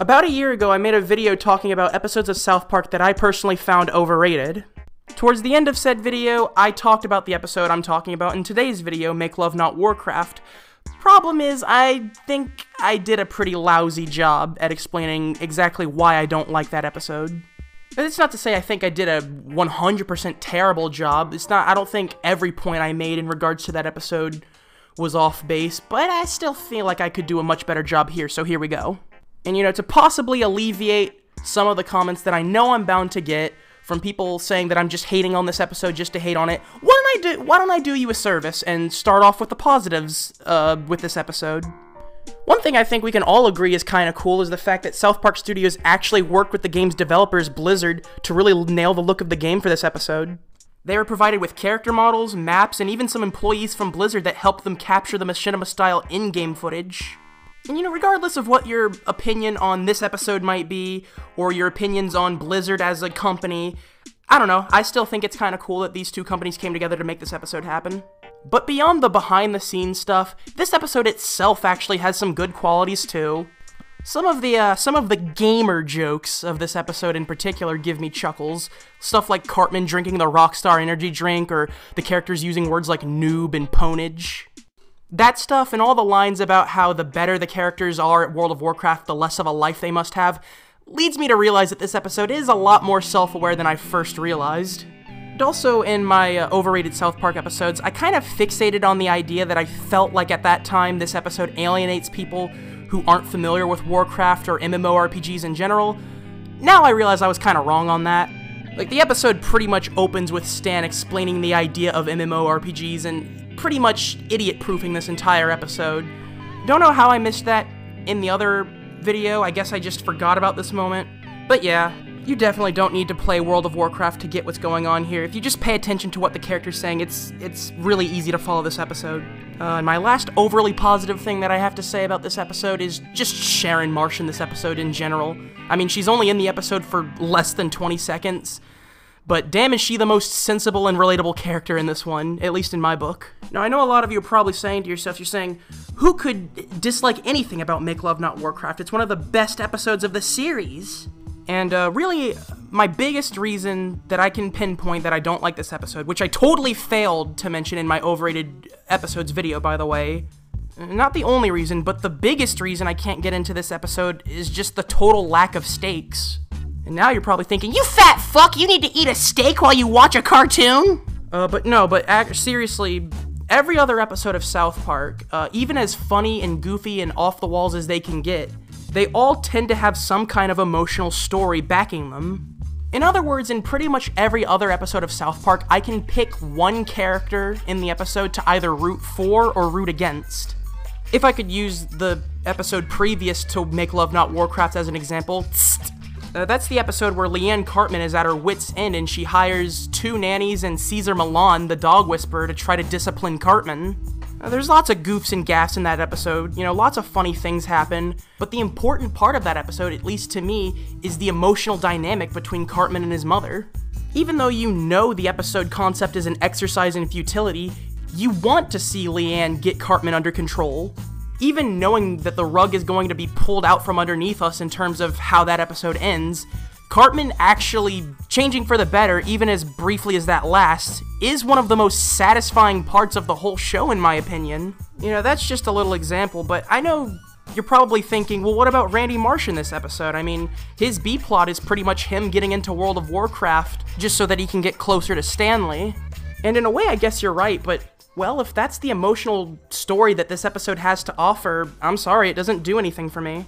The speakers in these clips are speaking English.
About a year ago, I made a video talking about episodes of South Park that I personally found overrated. Towards the end of said video, I talked about the episode I'm talking about in today's video, Make Love Not Warcraft. Problem is, I think I did a pretty lousy job at explaining exactly why I don't like that episode. It's not to say I think I did a 100% terrible job. I don't think every point I made in regards to that episode was off base, but I still feel like I could do a much better job here, so here we go. And to possibly alleviate some of the comments that I know I'm bound to get from people saying that I'm just hating on this episode just to hate on it, why don't I do you a service and start off with the positives with this episode? One thing I think we can all agree is kind of cool is the fact that South Park Studios actually worked with the game's developers, Blizzard, to really nail the look of the game for this episode. They were provided with character models, maps, and even some employees from Blizzard that helped them capture the machinima-style in-game footage. And regardless of what your opinion on this episode might be, or your opinions on Blizzard as a company, I don't know, I still think it's kind of cool that these two companies came together to make this episode happen. But beyond the behind-the-scenes stuff, this episode itself actually has some good qualities too. Some of the gamer jokes of this episode in particular give me chuckles. Stuff like Cartman drinking the Rockstar energy drink, or the characters using words like noob and ponage. That stuff and all the lines about how the better the characters are at World of Warcraft, the less of a life they must have, leads me to realize that this episode is a lot more self-aware than I first realized. And also, in my overrated South Park episodes, I kind of fixated on the idea that I felt like at that time this episode alienates people who aren't familiar with Warcraft or MMORPGs in general. Now I realize I was kind of wrong on that. Like, the episode pretty much opens with Stan explaining the idea of MMORPGs and pretty much idiot-proofing this entire episode. Don't know how I missed that in the other video, I guess I just forgot about this moment. But yeah, you definitely don't need to play World of Warcraft to get what's going on here. If you just pay attention to what the character's saying, it's really easy to follow this episode. And my last overly positive thing that I have to say about this episode is just Sharon Marsh in this episode in general. I mean, she's only in the episode for less than 20 seconds, but damn is she the most sensible and relatable character in this one, at least in my book. Now, I know a lot of you are probably saying to yourself, you're saying, who could dislike anything about Make Love Not Warcraft? It's one of the best episodes of the series. And really, my biggest reason that I can pinpoint that I don't like this episode, which I totally failed to mention in my overrated episodes video, by the way, not the only reason, but the biggest reason I can't get into this episode is just the total lack of stakes. And now you're probably thinking, you fat fuck, you need to eat a steak while you watch a cartoon? But seriously, every other episode of South Park, even as funny and goofy and off the walls as they can get, they all tend to have some kind of emotional story backing them. In other words, in pretty much every other episode of South Park, I can pick one character in the episode to either root for or root against. If I could use the episode previous to Make Love Not Warcraft as an example, that's the episode where Leanne Cartman is at her wit's end and she hires two nannies and Caesar Milan, the dog whisperer, to try to discipline Cartman. There's lots of goofs and gaffes in that episode, lots of funny things happen, but the important part of that episode, at least to me, is the emotional dynamic between Cartman and his mother. Even though the episode concept is an exercise in futility, you want to see Leanne get Cartman under control. Even knowing that the rug is going to be pulled out from underneath us in terms of how that episode ends, Cartman actually changing for the better, even as briefly as that lasts, is one of the most satisfying parts of the whole show, in my opinion. That's just a little example, but I know you're probably thinking, well, what about Randy Marsh in this episode? I mean, his B-plot is pretty much him getting into World of Warcraft just so that he can get closer to Stanley. And in a way, I guess you're right, but well, if that's the emotional story that this episode has to offer, I'm sorry, it doesn't do anything for me.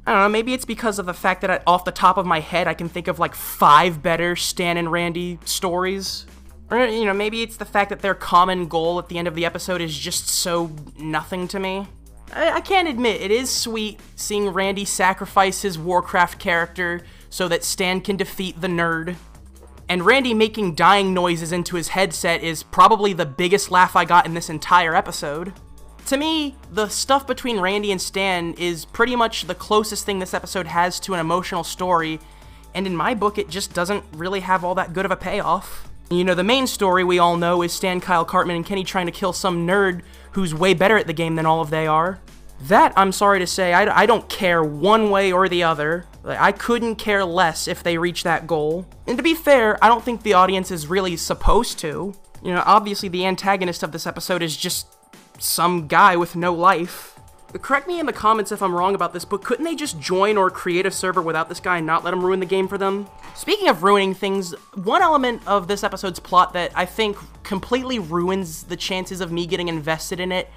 I don't know, maybe it's because of the fact that off the top of my head, I can think of like 5 better Stan and Randy stories. Or, maybe it's the fact that their common goal at the end of the episode is just so nothing to me. I can't admit, it is sweet seeing Randy sacrifice his Warcraft character so that Stan can defeat the nerd. And Randy making dying noises into his headset is probably the biggest laugh I got in this entire episode. To me, the stuff between Randy and Stan is pretty much the closest thing this episode has to an emotional story, and in my book, it just doesn't really have all that good of a payoff. The main story we all know is Stan, Kyle, Cartman, and Kenny trying to kill some nerd who's way better at the game than all of they are. That, I'm sorry to say, I don't care one way or the other. Like, I couldn't care less if they reach that goal. And to be fair, I don't think the audience is really supposed to. You know, obviously the antagonist of this episode is just some guy with no life. Correct me in the comments if I'm wrong about this, but couldn't they just join or create a server without this guy and not let him ruin the game for them? Speaking of ruining things, one element of this episode's plot that I think completely ruins the chances of me getting invested in it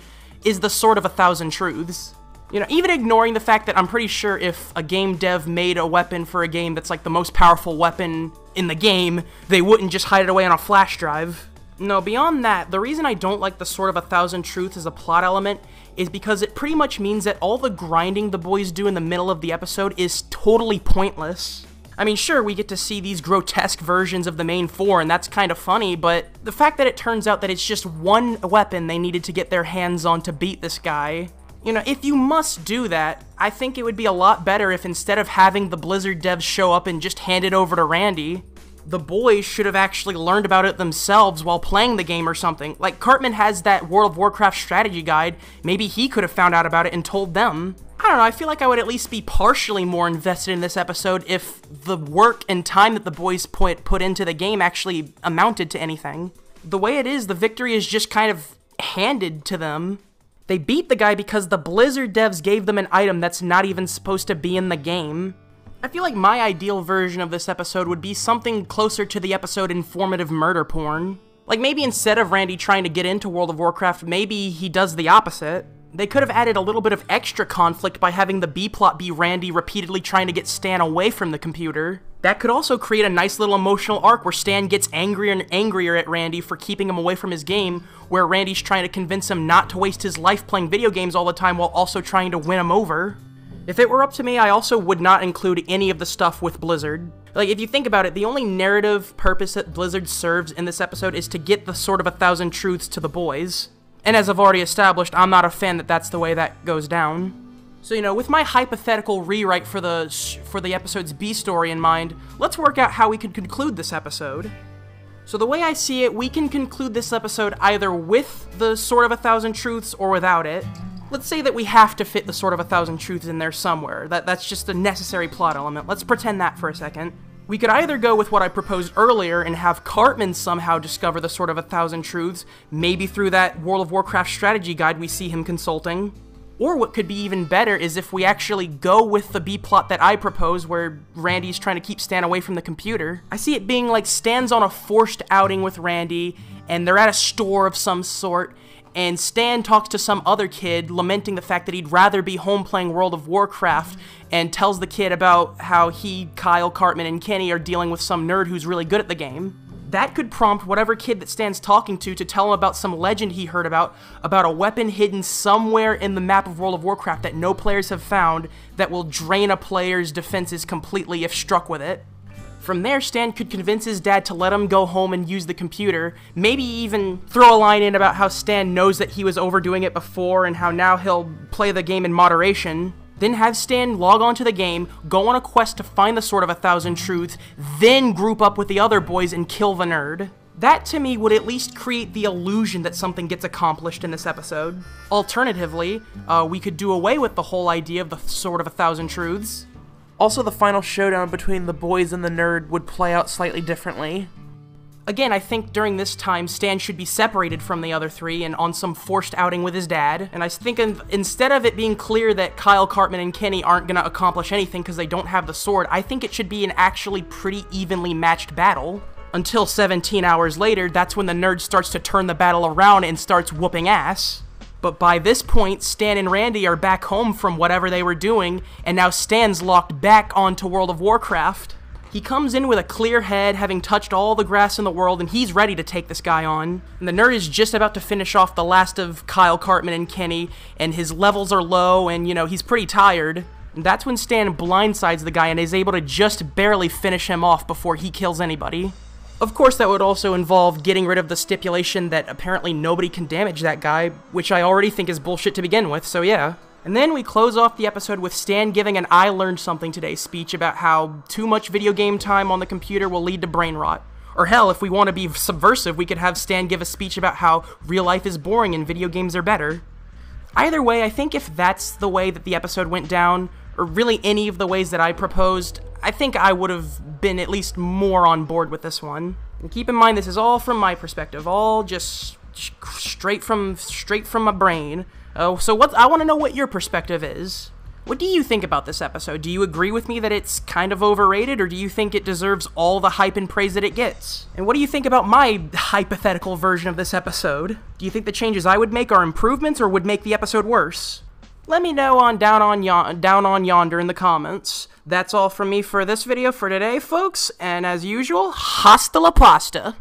is the Sword of a Thousand Truths. You know, even ignoring the fact that I'm pretty sure if a game dev made a weapon for a game that's like the most powerful weapon in the game, they wouldn't just hide it away on a flash drive. No, beyond that, the reason I don't like the Sword of a Thousand Truths as a plot element is because it pretty much means that all the grinding the boys do in the middle of the episode is totally pointless. I mean, sure, we get to see these grotesque versions of the main four, and that's kind of funny, but the fact that it turns out that it's just one weapon they needed to get their hands on to beat this guy. You know, if you must do that, I think it would be a lot better if instead of having the Blizzard devs show up and just hand it over to Randy, the boys should have actually learned about it themselves while playing the game or something. Like, Cartman has that World of Warcraft strategy guide, maybe he could have found out about it and told them. I don't know, I feel like I would at least be partially more invested in this episode if the work and time that the boys put into the game actually amounted to anything. The way it is, the victory is just kind of handed to them. They beat the guy because the Blizzard devs gave them an item that's not even supposed to be in the game. I feel like my ideal version of this episode would be something closer to the episode Informative Murder Porn. Like, maybe instead of Randy trying to get into World of Warcraft, maybe he does the opposite. They could have added a little bit of extra conflict by having the B-plot be Randy repeatedly trying to get Stan away from the computer. That could also create a nice little emotional arc where Stan gets angrier and angrier at Randy for keeping him away from his game, where Randy's trying to convince him not to waste his life playing video games all the time while also trying to win him over. If it were up to me, I also would not include any of the stuff with Blizzard. Like, if you think about it, the only narrative purpose that Blizzard serves in this episode is to get the Sword of a Thousand Truths to the boys. And as I've already established, I'm not a fan that that's the way that goes down. So, you know, with my hypothetical rewrite for the episode's B story in mind, let's work out how we could conclude this episode. So the way I see it, we can conclude this episode either with the Sword of a Thousand Truths or without it. Let's say that we have to fit the Sword of a Thousand Truths in there somewhere. That's just a necessary plot element. Let's pretend that for a second. We could either go with what I proposed earlier and have Cartman somehow discover the Sword of a Thousand Truths, maybe through that World of Warcraft strategy guide we see him consulting. Or what could be even better is if we actually go with the B-plot that I propose, where Randy's trying to keep Stan away from the computer. I see it being like Stan's on a forced outing with Randy, and they're at a store of some sort, and Stan talks to some other kid, lamenting the fact that he'd rather be home playing World of Warcraft, and tells the kid about how he, Kyle, Cartman, and Kenny are dealing with some nerd who's really good at the game. That could prompt whatever kid that Stan's talking to tell him about some legend he heard about a weapon hidden somewhere in the map of World of Warcraft that no players have found that will drain a player's defenses completely if struck with it. From there, Stan could convince his dad to let him go home and use the computer, maybe even throw a line in about how Stan knows that he was overdoing it before and how now he'll play the game in moderation. Then have Stan log on to the game, go on a quest to find the Sword of a Thousand Truths, then group up with the other boys and kill the nerd. That, to me, would at least create the illusion that something gets accomplished in this episode. Alternatively, we could do away with the whole idea of the Sword of a Thousand Truths. Also, the final showdown between the boys and the nerd would play out slightly differently. Again, I think during this time, Stan should be separated from the other three and on some forced outing with his dad. And I think instead of it being clear that Kyle, Cartman, and Kenny aren't going to accomplish anything because they don't have the sword, I think it should be an actually pretty evenly matched battle. Until 17 hours later, that's when the nerd starts to turn the battle around and starts whooping ass. But by this point, Stan and Randy are back home from whatever they were doing, and now Stan's locked back onto World of Warcraft. He comes in with a clear head, having touched all the grass in the world, and he's ready to take this guy on. And the nerd is just about to finish off the last of Kyle, Cartman, and Kenny, and his levels are low, and, you know, he's pretty tired. And that's when Stan blindsides the guy and is able to just barely finish him off before he kills anybody. Of course, that would also involve getting rid of the stipulation that apparently nobody can damage that guy, which I already think is bullshit to begin with, so yeah. And then we close off the episode with Stan giving an I learned something today speech about how too much video game time on the computer will lead to brain rot. Or hell, if we want to be subversive, we could have Stan give a speech about how real life is boring and video games are better. Either way, I think if that's the way that the episode went down, or really any of the ways that I proposed, I think I would have been at least more on board with this one. And keep in mind, this is all from my perspective, all just straight from my brain. Oh, so I want to know what your perspective is. What do you think about this episode? Do you agree with me that it's kind of overrated, or do you think it deserves all the hype and praise that it gets? And what do you think about my hypothetical version of this episode? Do you think the changes I would make are improvements or would make the episode worse? Let me know on down on yonder in the comments. That's all from me for this video for today, folks, and as usual, hasta la pasta.